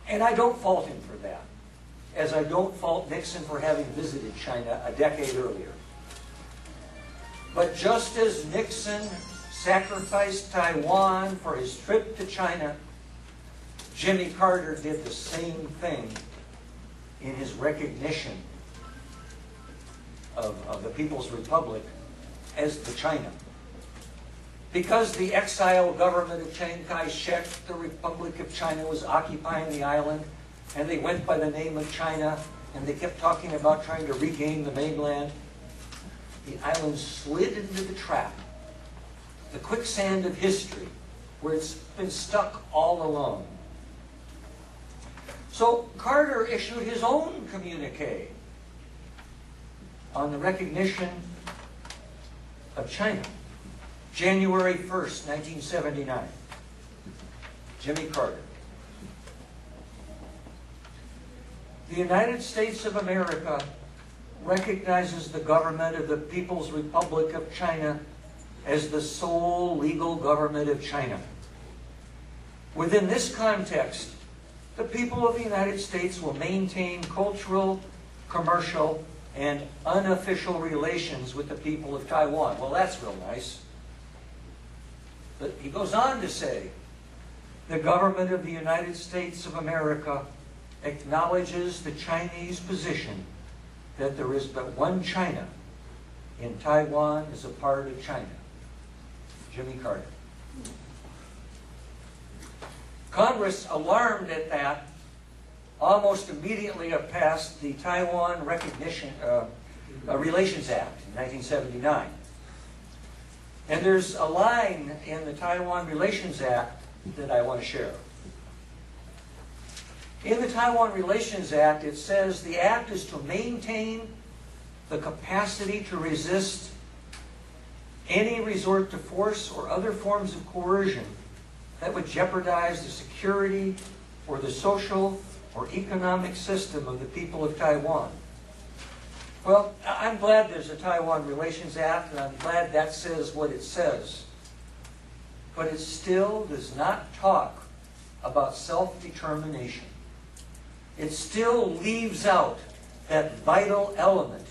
And I don't fault him for that, as I don't fault Nixon for having visited China a decade earlier. But just as Nixon sacrificed Taiwan for his trip to China, Jimmy Carter did the same thing in his recognition of the People's Republic as the China. Because the exiled government of Chiang Kai-shek, the Republic of China, was occupying the island, and they went by the name of China, and they kept talking about trying to regain the mainland, the island slid into the trap, the quicksand of history, where it's been stuck all along. So Carter issued his own communique on the recognition of China. January 1st, 1979. Jimmy Carter. The United States of America recognizes the government of the People's Republic of China as the sole legal government of China. Within this context, the people of the United States will maintain cultural, commercial, and unofficial relations with the people of Taiwan. Well, that's real nice. But he goes on to say, the government of the United States of America acknowledges the Chinese position that there is but one China, and Taiwan is a part of China. Jimmy Carter. Congress, alarmed at that, almost immediately passed the Taiwan Relations Act in 1979. And there's a line in the Taiwan Relations Act that I want to share. In the Taiwan Relations Act, it says the act is to maintain the capacity to resist any resort to force or other forms of coercion that would jeopardize the security or the social or economic system of the people of Taiwan. Well, I'm glad there's a Taiwan Relations Act, and I'm glad that says what it says. But it still does not talk about self-determination. It still leaves out that vital element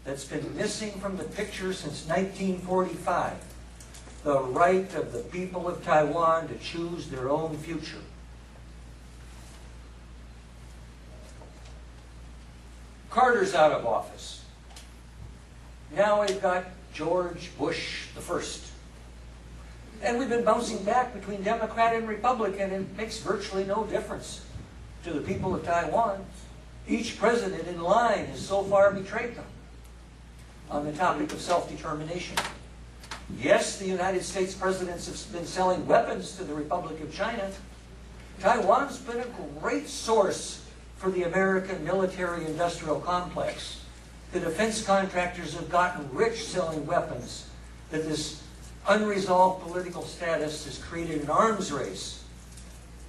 that's been missing from the picture since 1945, the right of the people of Taiwan to choose their own future. Carter's out of office. Now we've got George Bush the First. And we've been bouncing back between Democrat and Republican, and it makes virtually no difference to the people of Taiwan. Each president in line has so far betrayed them on the topic of self-determination. Yes, the United States presidents have been selling weapons to the Republic of China. Taiwan's been a great source for the American military-industrial complex. The defense contractors have gotten rich selling weapons. That this unresolved political status has created an arms race.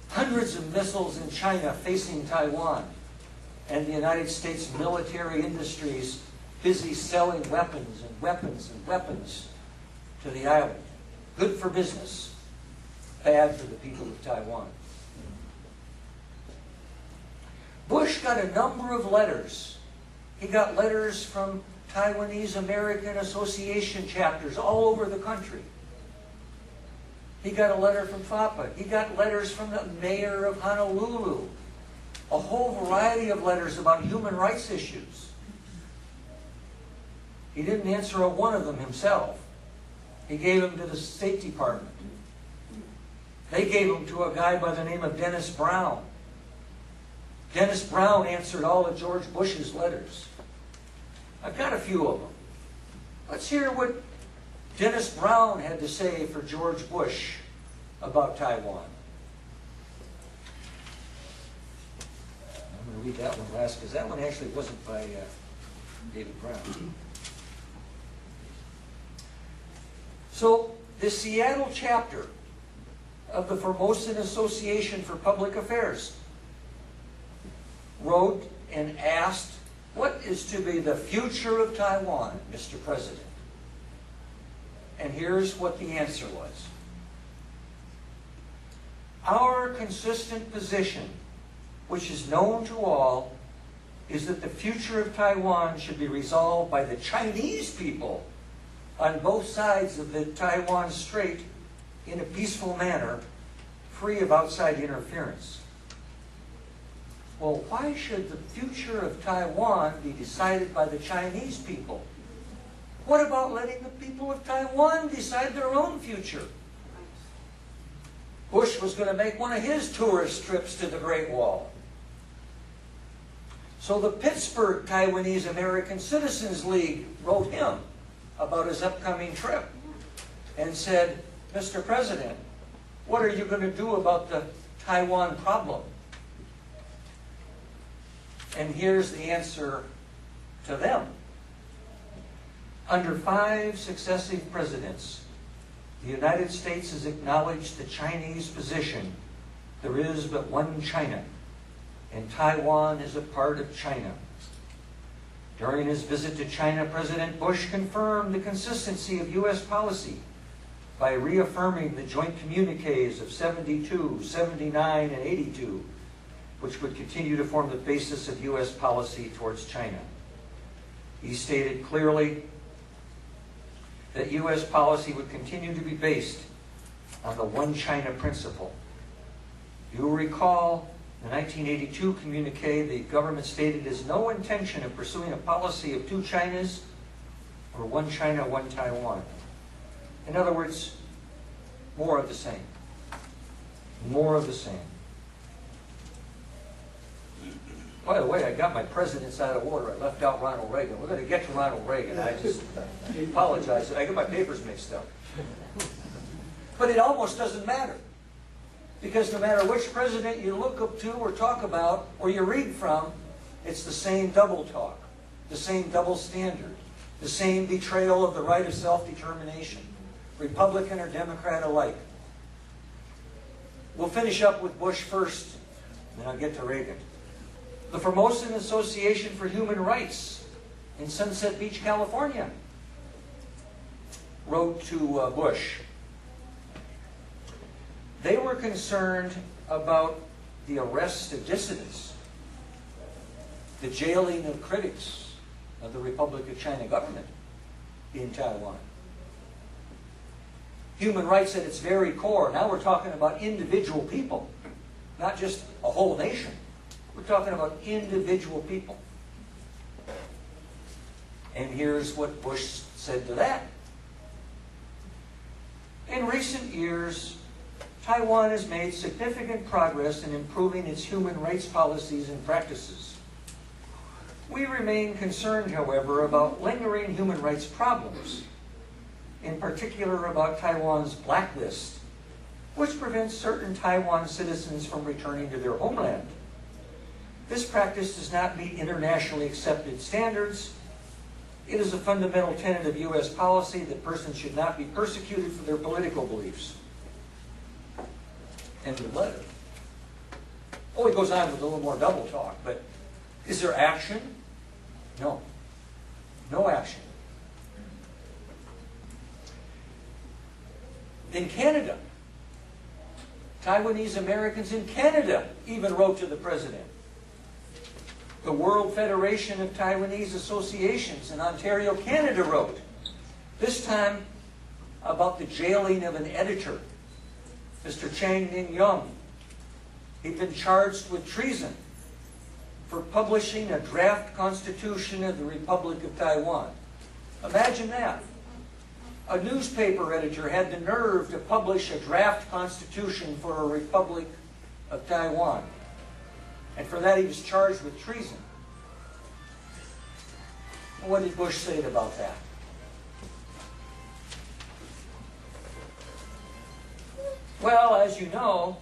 Hundreds of missiles in China facing Taiwan, and the United States military industries busy selling weapons and weapons and weapons to the island. Good for business, bad for the people of Taiwan. Bush got a number of letters. He got letters from Taiwanese American Association chapters all over the country. He got a letter from FAPA. He got letters from the mayor of Honolulu. A whole variety of letters about human rights issues. He didn't answer a one of them himself. He gave them to the State Department. They gave them to a guy by the name of Dennis Brown. Dennis Brown answered all of George Bush's letters. I've got a few of them. Let's hear what Dennis Brown had to say for George Bush about Taiwan. I'm going to read that one last, because that one actually wasn't by David Brown. So, the Seattle chapter of the Formosan Association for Public Affairs wrote and asked, what is to be the future of Taiwan, Mr. President? And here's what the answer was. Our consistent position which is known to all, is that the future of Taiwan should be resolved by the Chinese people on both sides of the Taiwan Strait in a peaceful manner, free of outside interference. Well, why should the future of Taiwan be decided by the Chinese people? What about letting the people of Taiwan decide their own future? Bush was going to make one of his tourist trips to the Great Wall. So the Pittsburgh Taiwanese American Citizens League wrote him about his upcoming trip and said, Mr. President, what are you going to do about the Taiwan problem? And here's the answer to them. Under 5 successive presidents, the United States has acknowledged the Chinese position. There is but one China, and Taiwan is a part of China. During his visit to China, President Bush confirmed the consistency of U.S. policy by reaffirming the Joint Communiques of 72, 79, and 82, which would continue to form the basis of U.S. policy towards China. He stated clearly that U.S. policy would continue to be based on the one China principle. You will recall in the 1982 communique, the government stated it has no intention of pursuing a policy of 2 Chinas or one China, one Taiwan. In other words, more of the same. More of the same. By the way, I got my presidents out of order. I left out Ronald Reagan. We're going to get to Ronald Reagan. I just apologize. I got my papers mixed up. But it almost doesn't matter. Because no matter which president you look up to or talk about or you read from, it's the same double talk, the same double standard, the same betrayal of the right of self-determination, Republican or Democrat alike. We'll finish up with Bush first, and then I'll get to Reagan. The Formosan Association for Human Rights in Sunset Beach, California, wrote to Bush. They were concerned about the arrest of dissidents, the jailing of critics of the Republic of China government in Taiwan. Human rights at its very core. Now we're talking about individual people, not just a whole nation. We're talking about individual people. And here's what Bush said to that. In recent years, Taiwan has made significant progress in improving its human rights policies and practices. We remain concerned, however, about lingering human rights problems, in particular about Taiwan's blacklist, which prevents certain Taiwan citizens from returning to their homeland. This practice does not meet internationally accepted standards. It is a fundamental tenet of U.S. policy that persons should not be persecuted for their political beliefs. End of the letter. Oh, he goes on with a little more double talk, but is there action? No. No action. In Canada, Taiwanese Americans in Canada even wrote to the president. The World Federation of Taiwanese Associations in Ontario, Canada wrote, this time about the jailing of an editor, Mr. Chang Ning-yong. He'd been charged with treason for publishing a draft constitution of the Republic of Taiwan. Imagine that. A newspaper editor had the nerve to publish a draft constitution for a Republic of Taiwan. And for that he was charged with treason. What did Bush say about that? Well, as you know,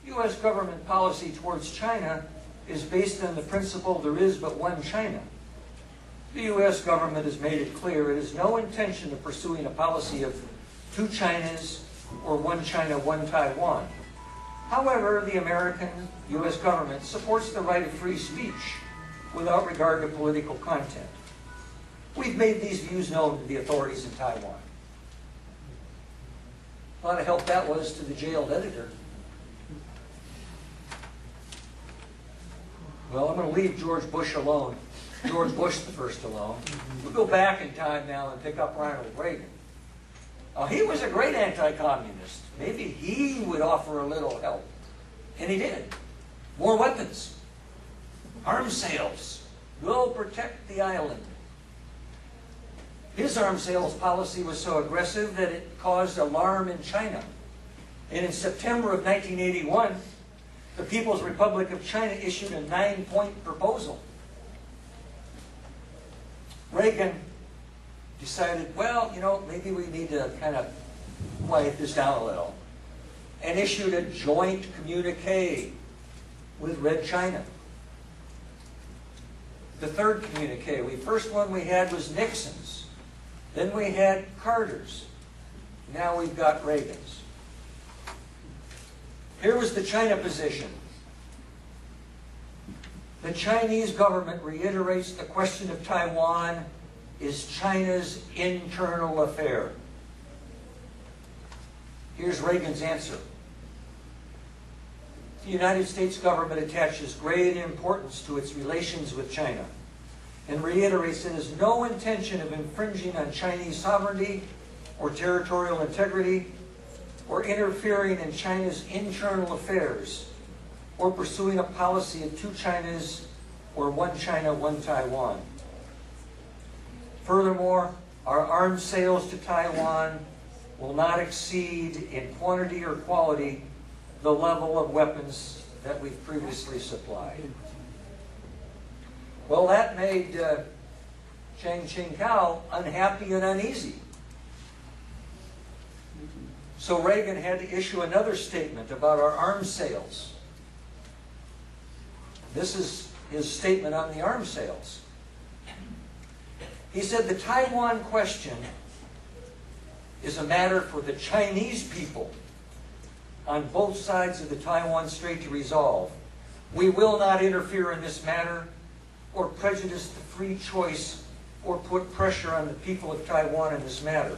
U.S. government policy towards China is based on the principle there is but one China. The U.S. government has made it clear it has no intention of pursuing a policy of 2 Chinas or one China, one Taiwan. However, the American U.S. government supports the right of free speech without regard to political content. We've made these views known to the authorities in Taiwan. A lot of help that was to the jailed editor. Well, I'm going to leave George Bush alone, George Bush the first alone. We'll go back in time now and pick up Ronald Reagan. He was a great anti-communist. Maybe he would offer a little help. And he did. More weapons. Arms sales. We'll protect the island. His arms sales policy was so aggressive that it caused alarm in China. And in September of 1981, the People's Republic of China issued a 9-point proposal. Reagan decided, well, you know, maybe we need to kind of quiet this down a little, and issued a joint communique with Red China. The third communique, the first one we had was Nixon's. Then we had Carter's. Now we've got Reagan's. Here was the China position. The Chinese government reiterates the question of Taiwan is China's internal affair. Here's Reagan's answer. The United States government attaches great importance to its relations with China and reiterates it has no intention of infringing on Chinese sovereignty or territorial integrity or interfering in China's internal affairs or pursuing a policy of two Chinas or one China, one Taiwan. Furthermore, our arms sales to Taiwan will not exceed in quantity or quality the level of weapons that we've previously supplied. Well, that made Chiang Ching-kuo unhappy and uneasy. So Reagan had to issue another statement about our arms sales. This is his statement on the arms sales. He said, the Taiwan question is a matter for the Chinese people on both sides of the Taiwan Strait to resolve. We will not interfere in this matter or prejudice the free choice or put pressure on the people of Taiwan in this matter.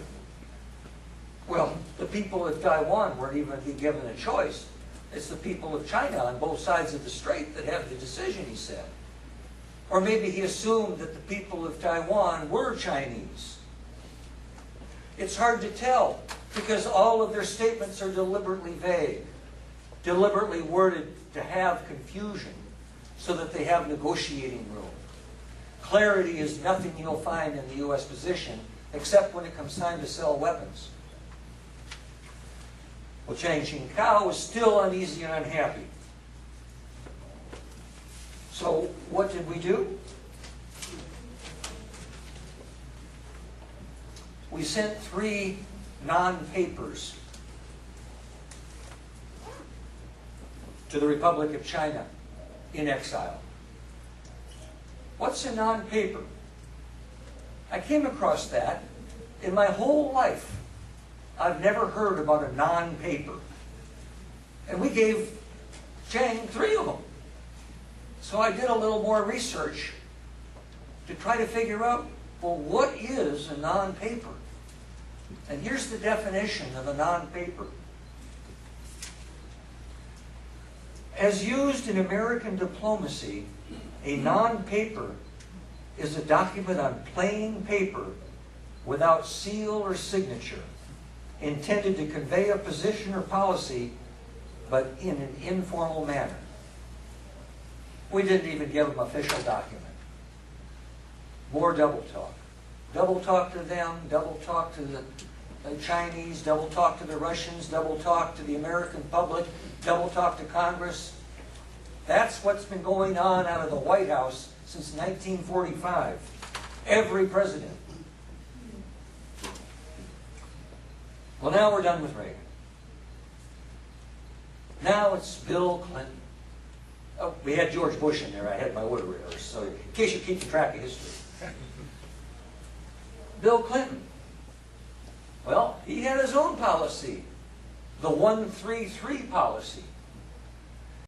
Well, the people of Taiwan weren't even be given a choice. It's the people of China on both sides of the strait that have the decision, he said. Or maybe he assumed that the people of Taiwan were Chinese. It's hard to tell because all of their statements are deliberately vague, deliberately worded to have confusion so that they have negotiating room. Clarity is nothing you'll find in the U.S. position except when it comes time to sell weapons. Well, Chiang Ching-kuo was still uneasy and unhappy. So what did we do? We sent 3 non-papers to the Republic of China in exile. What's a non-paper? I came across that in my whole life. I've never heard about a non-paper. And we gave Chiang 3 of them. So I did a little more research to try to figure out, well, what is a non-paper? And here's the definition of a non-paper. As used in American diplomacy, a non-paper is a document on plain paper without seal or signature, intended to convey a position or policy, but in an informal manner. We didn't even give them official document. More double talk. Double talk to them, double talk to the Chinese, double talk to the Russians, double talk to the American public, double talk to Congress. That's what's been going on out of the White House since 1945. Every president. Well, now we're done with Reagan. Now it's Bill Clinton. Oh, we had George Bush in there. I had my order reversed, so in case you keep track of history. Bill Clinton. Well, he had his own policy, the 1-3-3 policy.